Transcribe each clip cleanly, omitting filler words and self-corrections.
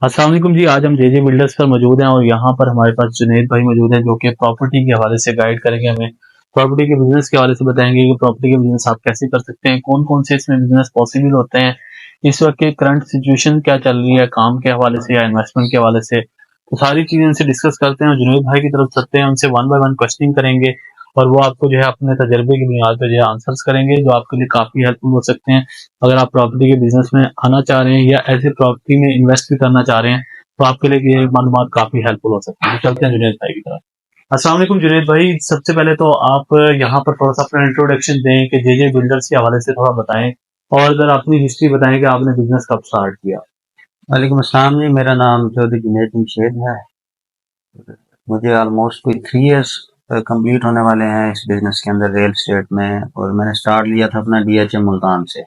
अस्सलाम वालेकुम जी, आज हम जेजे बिल्डर्स पर मौजूद हैं और यहाँ पर हमारे पास जुनैद भाई मौजूद हैं जो कि प्रॉपर्टी के हवाले से गाइड करेंगे हमें। प्रॉपर्टी के बिज़नेस के हवाले से बताएँगे कि प्रॉपर्टी के बिज़नेस आप कैसे कर सकते हैं, कौन-कौन से इसमें बिज़नेस पॉसिबल होते हैं, इस वक़्त की करंट सिचुएशन क्या चल रही है काम के हवाले से या इन्वेस्टमेंट के हवाले से। तो सारी चीज़ें उनसे डिस्कस करते हैं और जुनैद भाई की तरफ चलते हैं, उनसे वन बाय वन क्वेश्चनिंग करेंगे और वो आपको जो है अपने तजुर्बे की बुनियाद पे जो है आंसर्स करेंगे जो आपके लिए काफ़ी हेल्पफुल हो सकते हैं। अगर आप प्रॉपर्टी के बिज़नेस में आना चाह रहे हैं या ऐसे प्रॉपर्टी में इन्वेस्ट भी करना चाह रहे हैं तो आपके लिए ये मालूमात काफ़ी हेल्पफुल हो सकती है। तो चलते हैं जुनैद भाई की तरफ। अस्सलाम वालेकुम जुनैद भाई, सबसे पहले तो आप यहाँ पर थोड़ा-सा अपना इंट्रोडक्शन दें कि जेजे बिल्डर्स के हवाले से थोड़ा बताएँ और ज़रा अपनी हिस्ट्री बताएँ कि आपने बिज़नेस कब स्टार्ट किया? वालेकुम अस्सलाम जी। मेरा नाम चौधरी जुनैद जमशेद है। मुझे ऑलमोस्ट कोई 3 इयर्स कंप्लीट होने वाले हैं इस बिजनेस के अंदर, रियल एस्टेट में। और मैंने स्टार्ट लिया था अपना डीएचए मुल्तान से।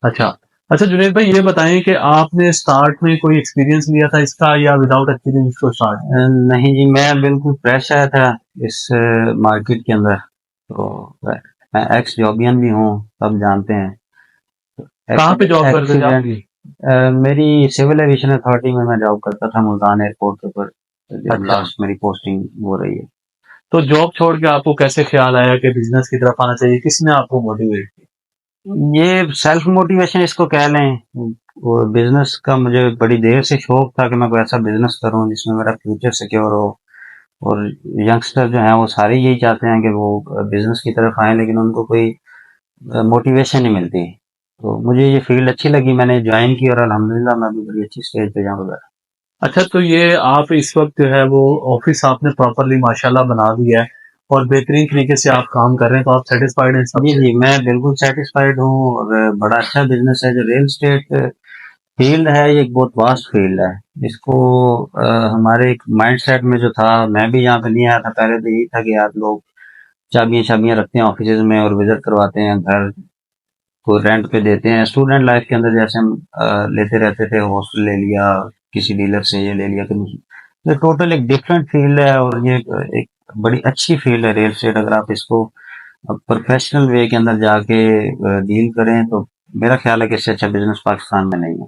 अच्छा। अच्छा जुनैद भाई ये बताएँ कि आपने स्टार्ट में कोई एक्सपीरियंस लिया था इसका या विदाउट एक्सपीरियंस इसको स्टार्ट किया? नहीं जी, मैं बिल्कुल फ्रेश आया था इस मार्केट के अंदर। तो मैं एक्स जॉबियन भी हूँ, सब जानते हैं। कहाँ पे जॉब करते थे आप? एक्सीडेंटली मेरी सिविल एविएशन अथॉरिटी में मैं जॉब करता था मुल्तान एयरपोर्ट के ऊपर, जब अच्छा। लास्ट मेरी पोस्टिंग हो रही है। तो जॉब छोड़ के आपको कैसे ख्याल आया कि बिज़नेस की तरफ आना चाहिए? किसने आपको मोटिवेट किया? ये सेल्फ मोटिवेशन इसको कह लें। और बिजनेस का मुझे बड़ी देर से शौक था कि मैं कोई ऐसा बिजनेस करूं जिसमें मेरा फ्यूचर सिक्योर हो। और यंगस्टर जो हैं वो सारे यही चाहते हैं कि वो बिजनेस की तरफ आए, लेकिन उनको कोई मोटिवेशन नहीं मिलती। तो मुझे ये फील्ड अच्छी लगी, मैंने ज्वाइन की और अल्हम्दुलिल्लाह मैं अभी बड़ी अच्छी स्टेज पे यहाँ पर। अच्छा तो ये आप इस वक़्त जो है वो ऑफ़िस आपने प्रॉपर्ली माशाल्लाह बना दिया है और बेहतरीन तरीके से आप काम कर रहे हैं, तो आप सैटिस्फाइड हैं इस जी सबसे? जी, मैं बिल्कुल सेटिस्फाइड हूँ। और बड़ा अच्छा बिजनेस है जो रियल स्टेट फील्ड है। ये एक बहुत वास्ट फील्ड है। इसको हमारे एक माइंडसेट में जो था, मैं भी यहाँ पे नहीं आया था पहले, तो यही था कि यार लोग चाबियां चाबियां रखते हैं ऑफिस में और विजिट करवाते हैं, घर को रेंट पे देते हैं। स्टूडेंट लाइफ के अंदर जैसे हम लेते रहते थे, हॉस्टल ले लिया, किसी डीलर से ये ले लिया, ये टोटल एक डिफरेंट फील्ड है। और ये एक बड़ी अच्छी फील्ड है रियल एस्टेट। अगर आप इसको प्रोफेशनल वे के अंदर जाके डील करें तो मेरा ख्याल है कि इससे अच्छा बिजनेस पाकिस्तान में नहीं है।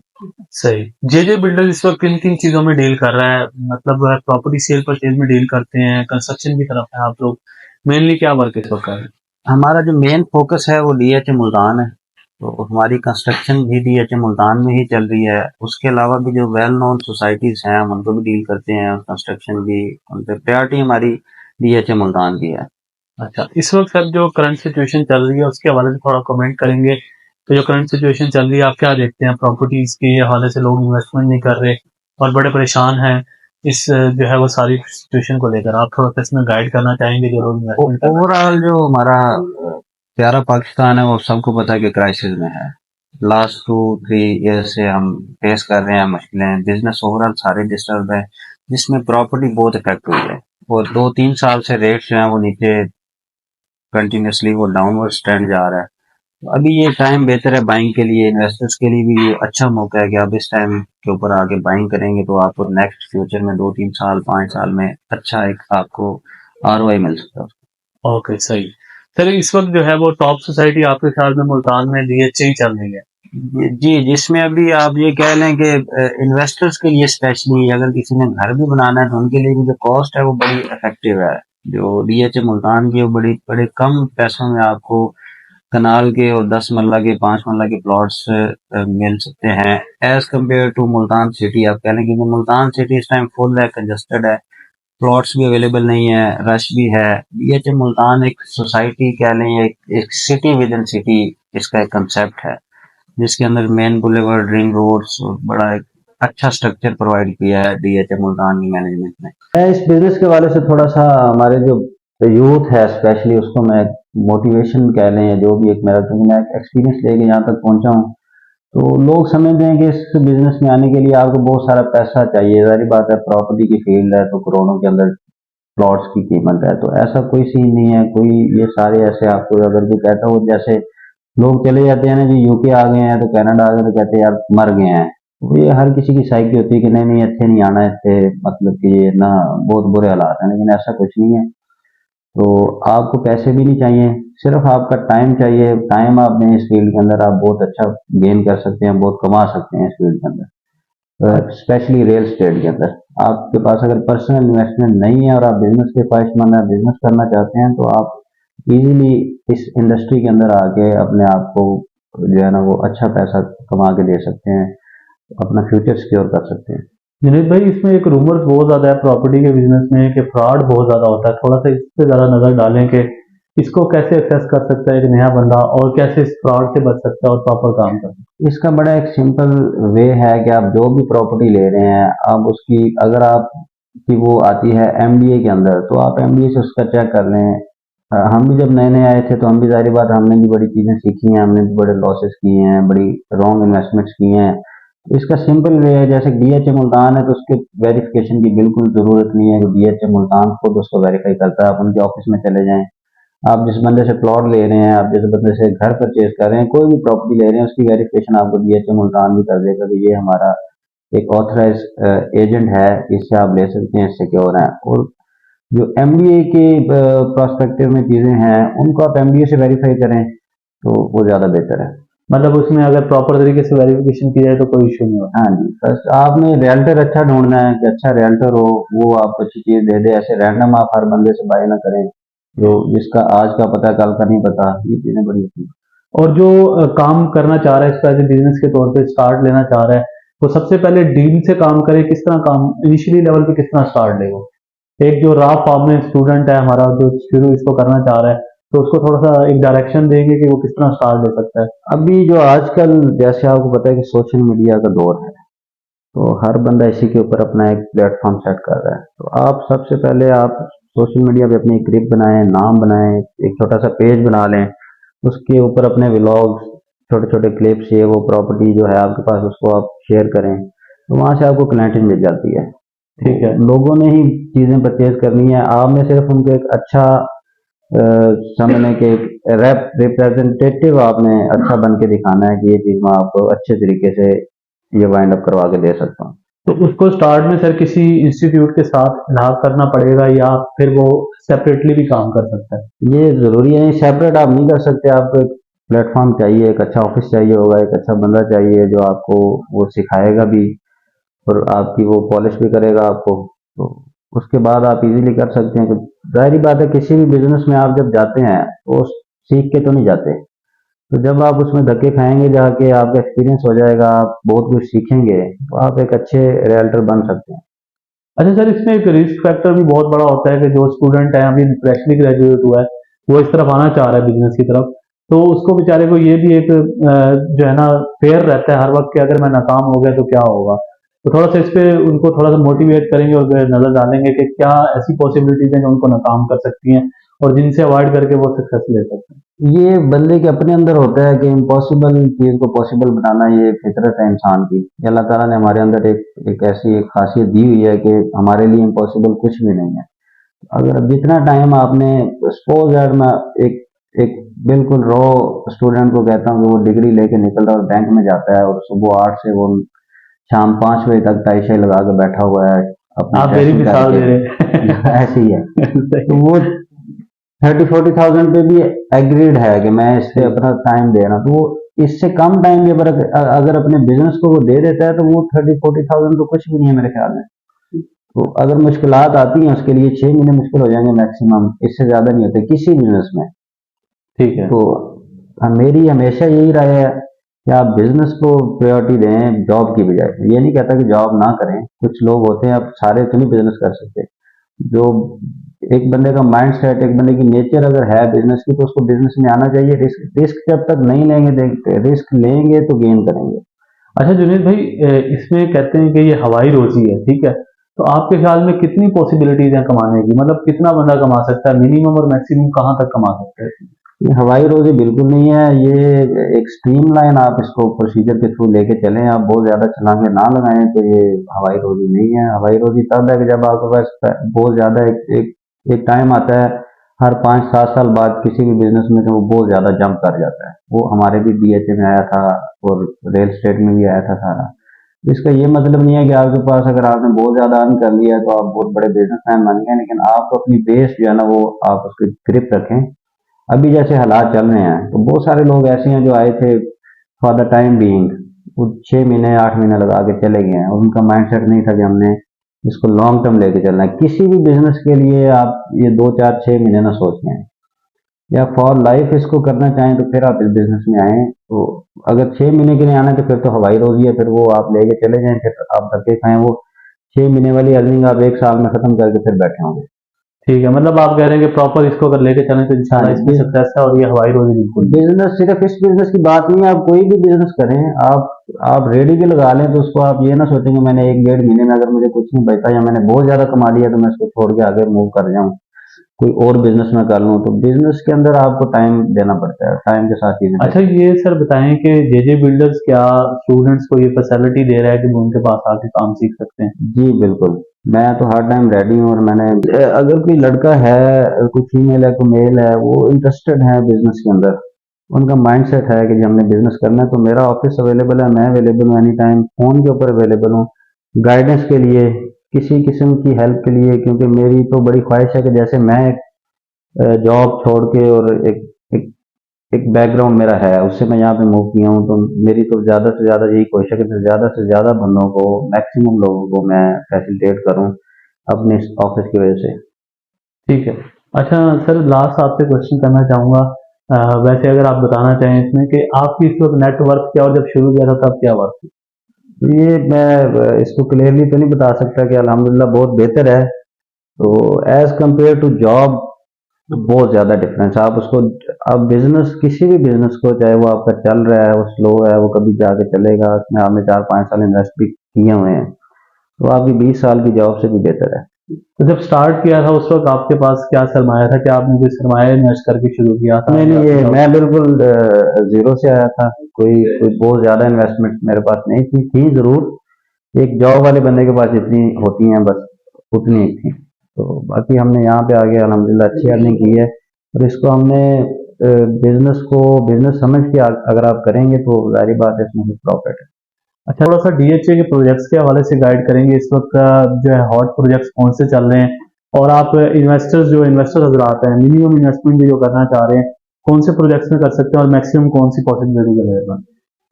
सही। जेजे बिल्डर इस वक़्त किन-किन चीज़ों में डील कर रहा है? मतलब प्रॉपर्टी सेल परचेज़ में डील करते हैं, कंस्ट्रक्शन की तरफ हैं आप लोग, मेनली क्या वर्क इस वक़्त कर रहे हैं? हमारा जो मेन फोकस है वो डीएचए मुल्तान है। तो हमारी कंस्ट्रक्शन भी डीएचए मुल्तान में ही चल रही है। उसके अलावा भी जो वेल नोन सोसाइटीज हैं हम उनको भी डील करते हैं, कंस्ट्रक्शन भी। उन पर प्रायोरिटी हमारी डीएचए मुल्तान की है। अच्छा, इस वक़्त सर जो करंट सिचुएशन चल रही है उसके हवाले से थोड़ा कमेंट करेंगे? तो जो करंट सिचुएशन चल रही है आप क्या देखते हैं? प्रॉपर्टीज़ के हवाले से लोग इन्वेस्टमेंट नहीं कर रहे और बड़े परेशान हैं इस जो है वो सारी सिचुएशन को लेकर। आप थोड़ा-सा इसमें गाइड करना चाहेंगे जो लोग इन्वेस्टमेंट करना ओवरऑल जो हमारा प्यारा पाकिस्तान है वो सबको पता है कि क्राइसिस में है। लास्ट 2-3 ईयर से हम फेस कर रहे हैं मुश्किलें, बिजनेस ओवरऑल सारे डिस्टर्ब है, जिसमें प्रॉपर्टी बहुत इफेक्ट हुई है। और 2-3 साल से रेट जो है वो नीचे कंटिन्यूसली वो डाउनवर्ड ट्रेंड जा रहा है। तो अभी ये टाइम बेहतर है बाइंग के लिए, इन्वेस्टर्स के लिए भी ये अच्छा मौका है कि आप इस टाइम के ऊपर आके बाइंग करेंगे तो आपको नेक्स्ट फ्यूचर में 2-3 साल 5 साल में अच्छा एक आपको आरओआई मिल सकता है। ओके, सही। सर इस वक़्त जो है वो टॉप सोसाइटी आपके ख्याल में मुल्तान में डीएचए ही चल रही है? जी, जिसमें अभी आप ये कह लें कि इन्वेस्टर्स के लिए स्पेशली अगर किसी ने घर भी बनाना है तो उनके लिए भी जो कॉस्ट है वो बड़ी इफेक्टिव है। जो डीएचए मुल्तान की वो बड़े कम पैसों में आपको कनाल के और 10 मरला के 5 मरला के प्लॉट्स मिल सकते हैं, as compare to Multan city. आप कह लें कि मुल्तान सिटी इस टाइम फुल है, कंजस्टेड है, प्लॉट्स भी अवेलेबल नहीं है, रश भी है। ये जो मुल्तान एक सोसाइटी कह लें, एक सिटी विद इन सिटी, इसका एक कंसेप्ट है जिसके अंदर मेन बुलेवर्ड, रिंग रोड्स और बड़ा एक अच्छा स्ट्रक्चर प्रोवाइड किया है डीएचए मुल्तान की मैनेजमेंट ने। मैं इस बिजनेस के वाले से थोड़ा सा हमारे जो यूथ है स्पेशली उसको मैं मोटिवेशन कह लें या जो भी एक मेरा, क्योंकि मैं एक्सपीरियंस लेके यहाँ तक पहुंचा हूँ। तो लोग समझते हैं कि इस बिजनेस में आने के लिए आपको बहुत सारा पैसा चाहिए। जाहिर बात है, प्रॉपर्टी की फील्ड है तो करोड़ों के अंदर प्लॉट्स की कीमत है। तो ऐसा कोई सीन नहीं है। कोई ये सारे ऐसे आपको अगर कोई कहता हो, जैसे लोग चले जाते हैं ना जी, यूके आ गए हैं तो कनाडा आ गए तो कहते हैं यार मर गए हैं। तो ये हर किसी की साइकी होती है कि नहीं नहीं इतने नहीं आना, इतने मतलब कि ये ना बहुत बुरे हालात हैं, लेकिन ऐसा कुछ नहीं है। तो आपको पैसे भी नहीं चाहिए, सिर्फ आपका टाइम चाहिए। टाइम आप दें इस फील्ड के अंदर, आप बहुत अच्छा गेन कर सकते हैं, बहुत कमा सकते हैं इस फील्ड के अंदर। स्पेशली रियल एस्टेट के अंदर। आपके पास अगर पर्सनल इन्वेस्टमेंट नहीं है और आप बिजनेस के ख्वाहिशमंद हैं, बिजनेस करना चाहते हैं, तो आप इजीली इस इंडस्ट्री के अंदर आके अपने आप को जो है ना वो अच्छा पैसा कमा के दे सकते हैं, अपना फ्यूचर सिक्योर कर सकते हैं। विनीत भाई, इसमें एक रूमर्स बहुत ज्यादा है प्रॉपर्टी के बिजनेस में कि फ्रॉड बहुत ज्यादा होता है, थोड़ा सा इस पे जरा नजर डालें कि इसको कैसे एक्सेस कर सकता है एक नया बंदा और कैसे इस फ्रॉड से बच सकता है और प्रॉपर काम कर सकता इसका बड़ा एक सिंपल वे है कि आप जो भी प्रॉपर्टी ले रहे हैं, आप उसकी अगर आप की वो आती है एमबीए के अंदर, तो आप एमबीए से उसका चेक कर लें। हम भी जब नए नए आए थे तो हम भी जाहिर बात हमने भी बड़ी चीजें सीखी हैं, हमने भी बड़े लॉसेस किए हैं, बड़ी रॉन्ग इन्वेस्टमेंट्स किए हैं। तो इसका सिंपल वे है, जैसे डीएचए मुल्तान है तो उसके वेरिफिकेशन की बिल्कुल जरूरत नहीं है कि डीएचए मुल्तान खुद उसको वेरीफाई करता है। आप उनके ऑफिस में चले जाएं, आप जिस बंदे से प्लॉट ले रहे हैं, आप जिस बंदे से घर परचेज कर रहे हैं, कोई भी प्रॉपर्टी ले रहे हैं, उसकी वेरिफिकेशन आपको डीएचए मुल्तान भी कर देगा कि ये हमारा एक ऑथराइज एजेंट है, इससे आप ले सकते हैं, सिक्योर है। और जो एमबीए के प्रोस्पेक्टिव में चीजें हैं, उनको आप एमबीए से वेरीफाई करें तो वो ज्यादा बेहतर है। है। मतलब उसमें अगर प्रॉपर तरीके से वेरिफिकेशन की जाए तो कोई इशू नहीं होता। हाँ जी, बस आपने रियल्टर अच्छा ढूंढना है कि अच्छा रियल्टर हो, वो आपको अच्छी चीज दे दे। ऐसे रैंडम आप हर बंदे से बाय ना करें, जो जिसका आज का पता कल का नहीं पता। ये चीजें बड़ी होती हैं। और जो काम करना चाह रहा है इसका एज बिजनेस के तौर पे स्टार्ट लेना चाह रहा है, वो सबसे पहले डील से काम करे, किस तरह काम इनिशियली लेवल पे किस तरह स्टार्ट ले वो। एक जो रॉ फॉर्म में स्टूडेंट है हमारा जो शुरू इसको करना चाह रहा है, तो उसको थोड़ा सा एक डायरेक्शन देंगे कि वो किस तरह स्टार्ट ले सकता है। अभी जो आजकल जैसे आपको पता है कि सोशल मीडिया का दौर है, तो हर बंदा इसी के ऊपर अपना एक प्लेटफॉर्म सेट कर रहा है। तो आप सबसे पहले आप सोशल मीडिया पे अपनी ग्रिप बनाएं, नाम बनाएं, एक छोटा सा पेज बना लें, उसके ऊपर अपने व्लॉग्स, छोटे छोटे क्लिप्स, ये वो प्रॉपर्टी जो है आपके पास उसको आप शेयर करें, तो वहां से आपको क्लाइंट मिल जाती है। ठीक है। लोगों ने ही चीजें परचेज करनी है, आपने सिर्फ उनको एक अच्छा समझने के एक रिप्रेजेंटेटिव आपने अच्छा बन के दिखाना है कि ये चीज मैं आपको अच्छे तरीके से ये वाइंड अप करवा के दे सकता हूँ। तो उसको स्टार्ट में सर किसी इंस्टीट्यूट के साथ लाभ करना पड़ेगा या फिर वो सेपरेटली भी काम कर सकता है। ये जरूरी है, सेपरेट आप नहीं कर सकते। आपको एक प्लेटफॉर्म चाहिए, एक अच्छा ऑफिस चाहिए होगा, एक अच्छा बंदा चाहिए जो आपको वो सिखाएगा भी और आपकी वो पॉलिश भी करेगा आपको। तो उसके बाद आप इजीली कर सकते हैं। जाहिर बात है, किसी भी बिजनेस में आप जब जाते हैं तो सीख के तो नहीं जाते। तो जब आप उसमें धक्के खाएंगे, जाके आपका एक्सपीरियंस हो जाएगा, आप बहुत कुछ सीखेंगे, तो आप एक अच्छे रियल्टर बन सकते हैं। अच्छा सर, इसमें एक रिस्क फैक्टर भी बहुत बड़ा होता है कि जो स्टूडेंट है अभी फ्रेशली ग्रेजुएट हुआ है, वो इस तरफ आना चाह रहा है बिजनेस की तरफ, तो उसको बेचारे को ये भी एक जो है ना फेयर रहता है हर वक्त कि अगर मैं नाकाम हो गया तो क्या होगा। तो थोड़ा सा इस पे उनको थोड़ा सा मोटिवेट करेंगे और नजर डालेंगे कि क्या ऐसी पॉसिबिलिटीज हैं जो उनको नाकाम कर सकती हैं और जिनसे अवॉइड करके वो सक्सेस ले सकते हैं। ये बंदे के अपने अंदर होता है कि इम्पॉसिबल चीज को पॉसिबल बनाना, ये फितरत है इंसान की। ये अल्लाह ताला ने हमारे अंदर एक ऐसी एक खासियत दी हुई है कि हमारे लिए इम्पॉसिबल कुछ भी नहीं है। अगर जितना टाइम आपने सपोज दैट मैं एक एक बिल्कुल रॉ स्टूडेंट को कहता हूँ कि वो डिग्री लेके निकल रहा है और बैंक में जाता है और सुबह 8 से वो शाम 5 बजे तक टाई शाई लगा के बैठा हुआ है अपनी आप मेरी सेशन मिसाल दे करके। रहे ऐसे ही है। हैं। तो वो 30-40,000 पे भी एग्रीड है कि मैं इससे अपना टाइम दे रहा हूँ। तो वो इससे कम टाइम में अगर अपने बिजनेस को वो दे देता है तो वो 30-40,000 तो कुछ भी नहीं है मेरे ख्याल में। तो अगर मुश्किलात आती हैं उसके लिए 6 महीने मुश्किल हो जाएंगे मैक्सिमम, इससे ज्यादा नहीं होते किसी बिजनेस में। ठीक है। तो मेरी हमेशा यही राय है कि आप बिजनेस को प्रायोरिटी दें जॉब की बजाय। ये नहीं कहता कि जॉब ना करें, कुछ लोग होते हैं, आप सारे तो नहीं बिजनेस कर सकते। जो एक बंदे का माइंड सेट, एक बंदे की नेचर अगर है बिजनेस की, तो उसको बिजनेस में आना चाहिए। रिस्क रिस्क जब तक नहीं लेंगे, देखते रिस्क लेंगे तो गेन करेंगे। अच्छा जुनेद भाई, इसमें कहते हैं कि ये हवाई रोजी है, ठीक है, तो आपके ख्याल में कितनी पॉसिबिलिटीज हैं कमाने की, मतलब कितना बंदा कमा सकता है, मिनिमम और मैक्सिमम कहाँ तक कमा सकता है इसमें? ये हवाई रोजी बिल्कुल नहीं है, ये एक स्ट्रीम लाइन आप इसको प्रोसीजर के थ्रू लेके चलें। आप बहुत ज्यादा छलांगे ना लगाएं तो ये हवाई रोजी नहीं है। हवाई रोजी तब है कि जब आपके पास बहुत ज्यादा एक टाइम आता है हर 5-7 साल बाद किसी भी बिजनेस में, तो वो बहुत ज्यादा जंप कर जाता है। वो हमारे भी डीएचए में आया था और रियल स्टेट में भी आया था सारा। तो इसका ये मतलब नहीं है कि आपके पास अगर आपने बहुत ज्यादा अर्न कर लिया तो आप बहुत बड़े बिजनेसमैन बन गए, लेकिन आपको अपनी बेस जो है ना वो आप उसकी ग्रिप रखें। अभी जैसे हालात चल रहे हैं तो बहुत सारे लोग ऐसे हैं जो आए थे फॉर द टाइम बीइंग, वो 6 महीने 8 महीने लगा के चले गए हैं और उनका माइंडसेट नहीं था कि हमने इसको लॉन्ग टर्म लेके चलना है। किसी भी बिजनेस के लिए आप ये 2 4 6 महीने ना सोचें, या फॉर लाइफ इसको करना चाहें तो फिर आप इस बिजनेस में आए। तो अगर 6 महीने के लिए आना है तो फिर तो हवाई रोजी है, फिर वो आप लेके चले जाएं, फिर आप धक्के खाएं। वो 6 महीने वाली अर्निंग आप 1 साल में खत्म करके फिर बैठे होंगे। ठीक है, मतलब आप कह रहे हैं कि प्रॉपर इसको अगर लेके चलें तो हाँ इंशाल्लाह इसमें जी, सक्सेस है और ये हवाई रोजी बिल्कुल नहीं। बिजनेस सिर्फ इस बिजनेस की बात नहीं है, आप कोई भी बिजनेस करें, आप रेडी भी लगा लें तो उसको आप ये ना सोचेंगे मैंने 1 1.5 महीने में अगर मुझे कुछ नहीं बचा या मैंने बहुत ज्यादा कमा लिया तो मैं इसको छोड़ के आगे मूव कर जाऊं, कोई और बिजनेस में कर लूं। तो बिजनेस के अंदर आपको टाइम देना पड़ता है, टाइम के साथ चीजें अच्छा, चलती ये सर बताएं कि जेजे बिल्डर्स क्या स्टूडेंट्स को ये फैसिलिटी दे रहा है कि वो उनके पास आके काम सीख सकते हैं? हैं। जी बिल्कुल, मैं तो हर टाइम रेडी हूँ। और मैंने अगर कोई लड़का है, कोई फीमेल है, कोई मेल है, वो इंटरेस्टेड है बिजनेस के अंदर, उनका माइंडसेट है कि जी हमने बिजनेस करना है, तो मेरा ऑफिस अवेलेबल है, मैं अवेलेबल हूँ एनी टाइम, फोन के ऊपर अवेलेबल हूँ गाइडेंस के लिए, किसी किस्म की हेल्प के लिए। क्योंकि मेरी तो बड़ी ख्वाहिश है कि जैसे मैं एक जॉब छोड़ के और एक एक बैकग्राउंड मेरा है उससे मैं यहाँ पे मूव किया हूँ, तो मेरी तो ज़्यादा से ज़्यादा यही कोशिश है कि ज़्यादा से ज़्यादा बंदों को, मैक्सिमम लोगों को मैं फैसिलिटेट करूँ अपने इस ऑफिस की वजह से। ठीक है। अच्छा सर, लास्ट आपसे क्वेश्चन करना चाहूंगा। वैसे अगर आप बताना चाहें इसमें कि आपकी इस वक्त नेटवर्क क्या, और जब शुरू किया था तब क्या वर्क थी? तो ये मैं इसको क्लियरली तो नहीं बता सकता कि अल्हम्दुलिल्लाह बहुत बेहतर है। तो एज कंपेयर टू जॉब बहुत ज़्यादा डिफरेंस है। आप उसको, आप बिजनेस, किसी भी बिजनेस को, चाहे वो आपका चल रहा है, वो स्लो है, वो कभी जाके चलेगा, उसमें आपने 4 5 साल इन्वेस्ट भी किए हुए हैं, तो आपकी 20 साल की जॉब से भी बेहतर है। तो जब स्टार्ट किया था उस वक्त आपके पास क्या सरमाया था? क्या आपने कोई सरमाया इन्वेस्ट करके शुरू किया था नहीं या नहीं, ये कुछ और? मैं बिल्कुल जीरो से आया था। कोई बहुत ज्यादा इन्वेस्टमेंट मेरे पास नहीं थी जरूर एक जॉब वाले बंदे के पास जितनी होती हैं बस उतनी ही थी। तो बाकी हमने यहाँ पे आगे अल्हम्दुलिल्लाह अच्छी अर्निंग की है। और इसको हमने बिजनेस समझ के अगर आप करेंगे तो जाहिर बात है इसमें प्रॉफिट है। अच्छा, थोड़ा सा डीएचए के प्रोजेक्ट्स के हवाले से गाइड करेंगे, इस वक्त जो है हॉट प्रोजेक्ट्स कौन से चल रहे हैं, और आप इन्वेस्टर हजरात हैं, मिनिमम इन्वेस्टमेंट भी जो करना चाह रहे हैं, कौन से प्रोजेक्ट्स में कर सकते हैं और मैक्सिमम कौन सी पॉसिबिलिटी रहेगा?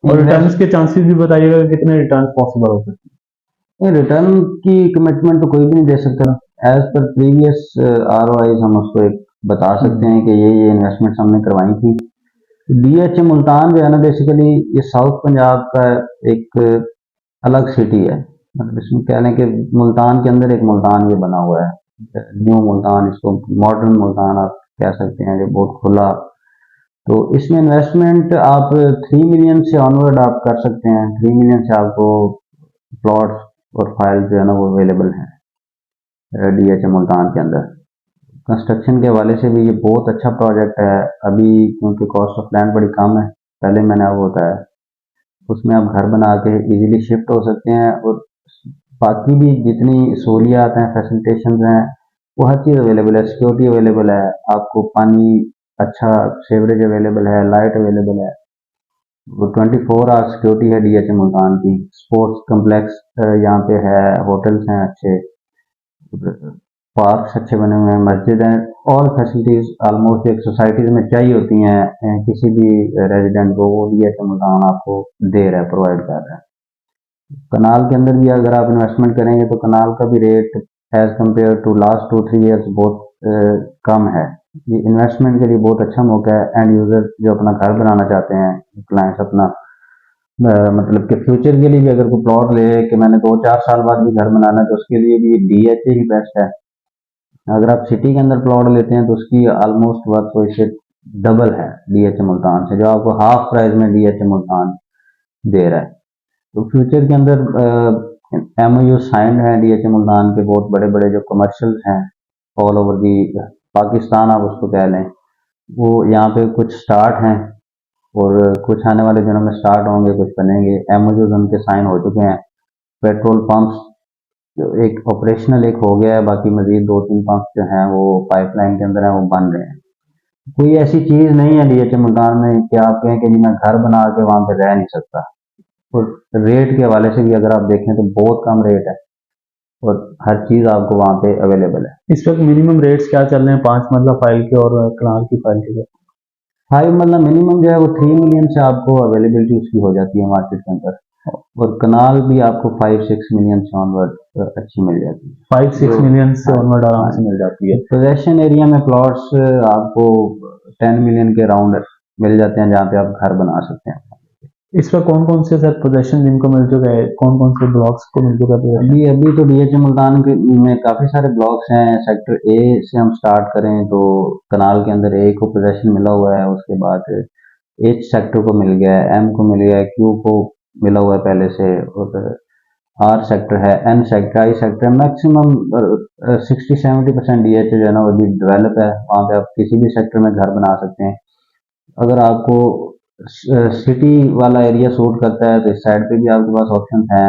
और रिटर्न्स इन्वेस्ट के चांसेस भी बताइएगा कि कितने रिटर्न्स पॉसिबल हो सकते रिटर्न की कमिटमेंट तो कोई भी नहीं दे सकता। एज पर प्रीवियस ROIs हम उसको एक बता सकते हैं? हैं कि ये इन्वेस्टमेंट्स हमने करवाई थी। DH मुल्तान जो है ना, बेसिकली ये साउथ पंजाब का एक अलग सिटी है। मतलब इसमें कह लें कि मुल्तान के अंदर एक मुल्तान ये बना हुआ है, न्यू मुल्तान, इसको मॉडर्न मुल्तान आप कह सकते हैं, जो बहुत खुला। तो इसमें इन्वेस्टमेंट आप 3 मिलियन से ऑनवर्ड आप कर सकते हैं। 3 मिलियन से आपको प्लॉट्स और फाइल जो है ना वो अवेलेबल है DH मुल्तान के अंदर। कंस्ट्रक्शन के हवाले से भी ये बहुत अच्छा प्रोजेक्ट है। अभी क्योंकि कॉस्ट ऑफ लैंड बड़ी कम है, पहले मैंने आपको बताया, उसमें आप घर बना के इजीली शिफ्ट हो सकते हैं। और बाकी भी जितनी सहूलियात हैं, फैसिलिटेशन हैं, वो हर चीज़ अवेलेबल है। सिक्योरिटी अवेलेबल है, आपको पानी अच्छा सेवरेज अवेलेबल है, लाइट अवेलेबल है। वो 24 आवर सिक्योरिटी है DH मुल्तान की। स्पोर्ट्स कम्प्लेक्स यहाँ पे है, होटल्स हैं अच्छे, पार्क्स अच्छे बने हुए हैं, मस्जिद है, ऑल फैसिलिटीज ऑलमोस्ट एक सोसाइटीज में चाहिए होती हैं किसी भी रेजिडेंट को, वो DH मुल्तान आपको दे रहा है, प्रोवाइड कर रहा है। कनाल के अंदर भी अगर आप इन्वेस्टमेंट करेंगे तो कनाल का भी rate as compare to last 2 3 years बहुत कम है। ये इन्वेस्टमेंट के लिए बहुत अच्छा मौका है। एंड यूजर जो अपना घर बनाना चाहते हैं, क्लाइंट्स अपना मतलब कि फ्यूचर के लिए भी अगर कोई प्लॉट ले कि मैंने 2 4 साल बाद भी घर बनाना है, तो उसके लिए भी DH ही बेस्ट है। अगर आप सिटी के अंदर प्लॉट लेते हैं तो उसकी ऑलमोस्ट वर्थ तो इससे डबल है DH मुल्तान से, जो आपको हाफ प्राइस में DH मुल्तान दे रहा है। तो फ्यूचर के अंदर MOU साइंड है DH मुल्तान के, बहुत बड़े बड़े जो कमर्शियल हैं ऑल ओवर दी पाकिस्तान आप उसको कह लें, वो यहाँ पे कुछ स्टार्ट हैं और कुछ आने वाले दिनों में स्टार्ट होंगे, कुछ बनेंगे। MOU उनके साइन हो चुके हैं। पेट्रोल पंप्स जो एक ऑपरेशनल एक हो गया है, बाकी मजीद 2 3 पंप जो हैं वो पाइपलाइन के अंदर हैं, वो बन रहे हैं। कोई ऐसी चीज नहीं है DH मुल्तान में कि आप कहें कि जी मैं घर बना के वहां पे रह नहीं सकता। और रेट के हवाले से भी अगर आप देखें तो बहुत कम रेट है और हर चीज आपको वहां पे अवेलेबल है। इस वक्त मिनिमम रेट्स क्या चल रहे हैं 5 मरला फाइल के और कनाल की फाइल के? 5 मतलब मिनिमम जो है वो 3 मिलियन से आपको अवेलेबिलिटी उसकी हो जाती है मार्केट के अंदर। और कनाल भी आपको 5-6 मिलियन से ऑनवर्ड अच्छी मिल जाती है। 5-6 मिलियन से ऑनवर्ड आराम से मिल जाती है। पोजेशन एरिया में प्लॉट्स आपको 10 मिलियन के राउंड मिल जाते हैं, जहाँ पे आप घर बना सकते हैं। इस पर कौन कौन से सर पोजेशन जिनको मिल चुका है, कौन कौन से ब्लॉक्स को मिल चुका है? अभी तो डीएचए मुल्तान में काफी सारे ब्लॉक्स हैं। सेक्टर ए से हम स्टार्ट करें तो कनाल के अंदर ए को पोजेशन मिला हुआ है, उसके बाद एच सेक्टर को मिल गया है, एम को मिल गया है, क्यू को मिला हुआ है पहले से, और आर सेक्टर है, एन सेक्टर, आई सेक्टर। मैक्सिमम 60-70% डीएचए जो है ना वो भी डेवलप है। वहाँ पे आप किसी भी सेक्टर में घर बना सकते हैं। अगर आपको सिटी वाला एरिया सूट करता है तो इस साइड पे भी आपके पास ऑप्शन है।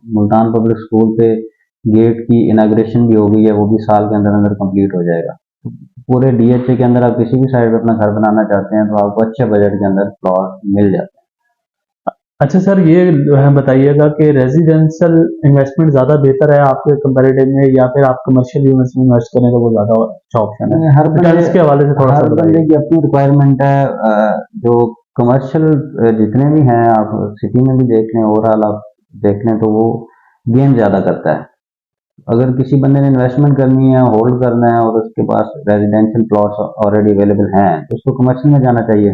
मुल्तान पब्लिक स्कूल पे गेट की इनाग्रेशन भी हो गई है, वो भी साल के अंदर अंदर कंप्लीट हो जाएगा। तो पूरे डीएचए के अंदर आप किसी भी साइड पे अपना घर बनाना चाहते हैं तो आपको अच्छे बजट के अंदर प्लॉट मिल जाता है। अच्छा सर, ये बताइएगा कि रेजिडेंशियल इन्वेस्टमेंट ज़्यादा बेहतर है आपके कंपैरेटिव में, या फिर आप कमर्शियल यूनिट्स में इन्वेस्ट करें तो वो ज़्यादा अच्छा ऑप्शन है? हर बंदे के हवाले से थोड़ा सा हर बंदे की अपनी रिक्वायरमेंट है। जो कमर्शियल जितने भी हैं, आप सिटी में भी देख लें, ओवरऑल आप देख लें तो वो गेन ज़्यादा करता है। अगर किसी बंदे ने इन्वेस्टमेंट करनी है, होल्ड करना है और उसके पास रेजिडेंशियल प्लॉट्स ऑलरेडी अवेलेबल हैं तो उसको कमर्शियल में जाना चाहिए।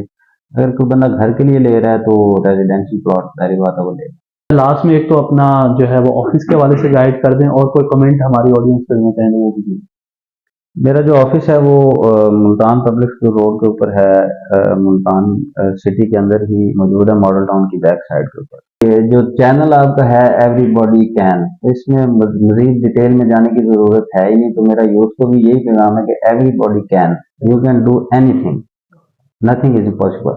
अगर कोई बंदा घर के लिए ले रहा है तो रेजिडेंशियल प्लॉट सारी बात है वो ले। लास्ट में एक तो अपना जो है वो ऑफिस के हवाले से गाइड कर दें, और कोई कमेंट हमारी ऑडियंस को देना चाहें तो वो भी। मेरा जो ऑफिस है वो मुल्तान पब्लिक स्कूल रोड के ऊपर है, मुल्तान सिटी के अंदर ही मौजूद है, मॉडल टाउन की बैक साइड के ऊपर। ये जो चैनल आपका है एवरीबॉडी कैन, इसमें मजीद डिटेल में जाने की जरूरत है ही नहीं। तो मेरा यूथ को भी यही पैगाम है कि everybody can, you can do anything, nothing is impossible.